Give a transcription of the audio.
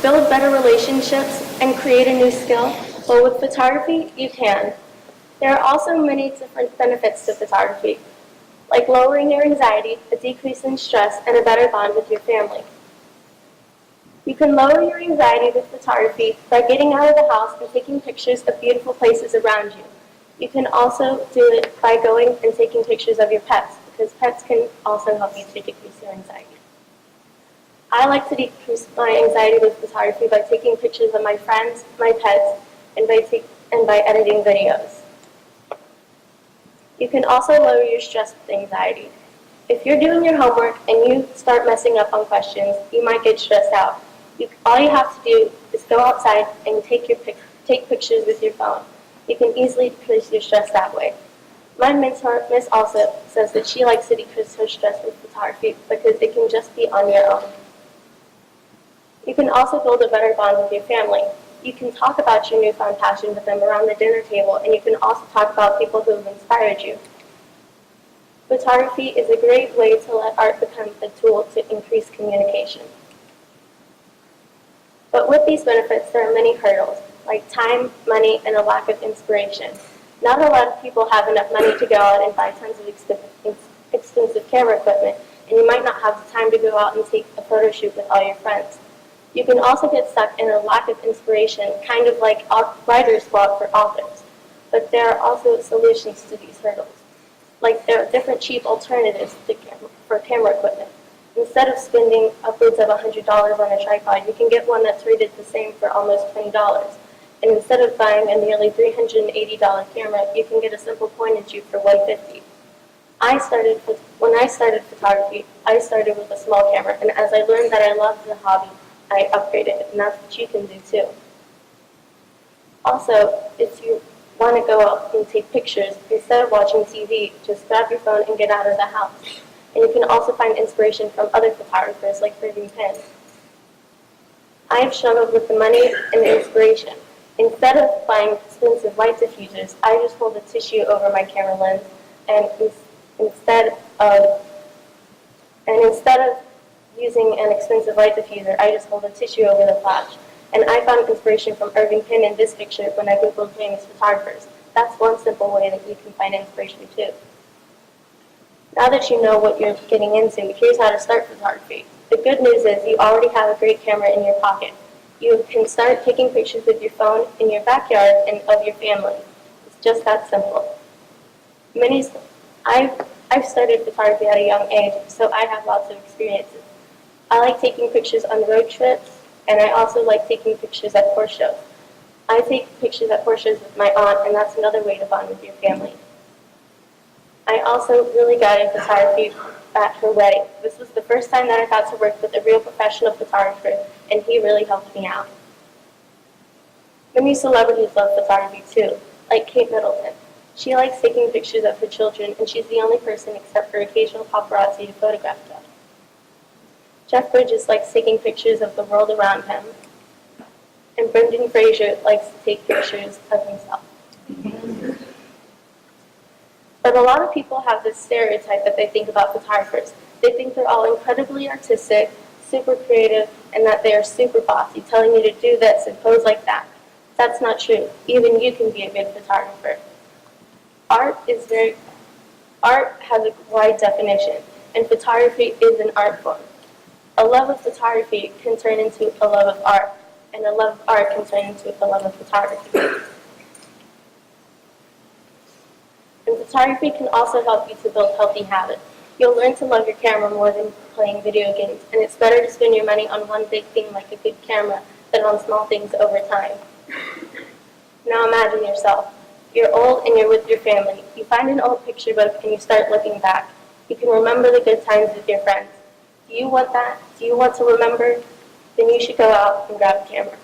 build better relationships, and create a new skill? Well, with photography, you can. There are also many different benefits to photography, like lowering your anxiety, a decrease in stress, and a better bond with your family. You can lower your anxiety with photography by getting out of the house and taking pictures of beautiful places around you. You can also do it by going and taking pictures of your pets, because pets can also help you to decrease your anxiety. I like to decrease my anxiety with photography by taking pictures of my friends, my pets, and by editing videos. You can also lower your stress with anxiety. If you're doing your homework and you start messing up on questions, you might get stressed out. All you have to do is go outside and take pictures with your phone. You can easily decrease your stress that way. My mentor, Miss, also says that she likes to decrease her stress with photography because it can just be on your own. You can also build a better bond with your family. You can talk about your newfound passion with them around the dinner table, and you can also talk about people who have inspired you. Photography is a great way to let art become a tool to increase communication. But with these benefits, there are many hurdles, like time, money, and a lack of inspiration. Not a lot of people have enough money to go out and buy tons of expensive camera equipment, and you might not have the time to go out and take a photo shoot with all your friends. You can also get stuck in a lack of inspiration, kind of like writer's block for authors. But there are also solutions to these hurdles. Like there are different cheap alternatives for camera equipment. Instead of spending upwards of $100 on a tripod, you can get one that's rated the same for almost $20. And instead of buying a nearly $380 camera, you can get a simple point and shoot for $150. When I started photography, I started with a small camera, and as I learned that I loved the hobby, I upgraded it, and that's what you can do too. Also, if you want to go out and take pictures, instead of watching TV, just grab your phone and get out of the house. And you can also find inspiration from other photographers like Irving Penn. I have struggled with the money and the inspiration. Instead of buying expensive light diffusers, I just hold a tissue over my camera lens, and instead of using an expensive light diffuser, I just hold a tissue over the flash. And I found inspiration from Irving Penn in this picture when I Googled famous photographers. That's one simple way that you can find inspiration too. Now that you know what you're getting into, here's how to start photography. The good news is you already have a great camera in your pocket. You can start taking pictures with your phone in your backyard and of your family. It's just that simple. I've started photography at a young age, so I have lots of experiences. I like taking pictures on road trips, and I also like taking pictures at horse shows. I take pictures at horse shows with my aunt, and that's another way to bond with your family. I also really got into photography at her wedding. This was the first time that I got to work with a real professional photographer, and he really helped me out. Many celebrities love photography too, like Kate Middleton. She likes taking pictures of her children, and she's the only person except for occasional paparazzi to photograph them. Jeff Bridges likes taking pictures of the world around him, and Brendan Fraser likes to take pictures of himself. But a lot of people have this stereotype that they think about photographers. They think they're all incredibly artistic, super creative, and that they are super bossy, telling you to do this and pose like that. That's not true. Even you can be a good photographer. Art has a wide definition, and photography is an art form. A love of photography can turn into a love of art, and a love of art can turn into a love of photography. And photography can also help you to build healthy habits. You'll learn to love your camera more than playing video games, and it's better to spend your money on one big thing like a good camera than on small things over time. Now imagine yourself. You're old and you're with your family. You find an old picture book and you start looking back. You can remember the good times with your friends. Do you want that? Do you want to remember? Then you should go out and grab a camera.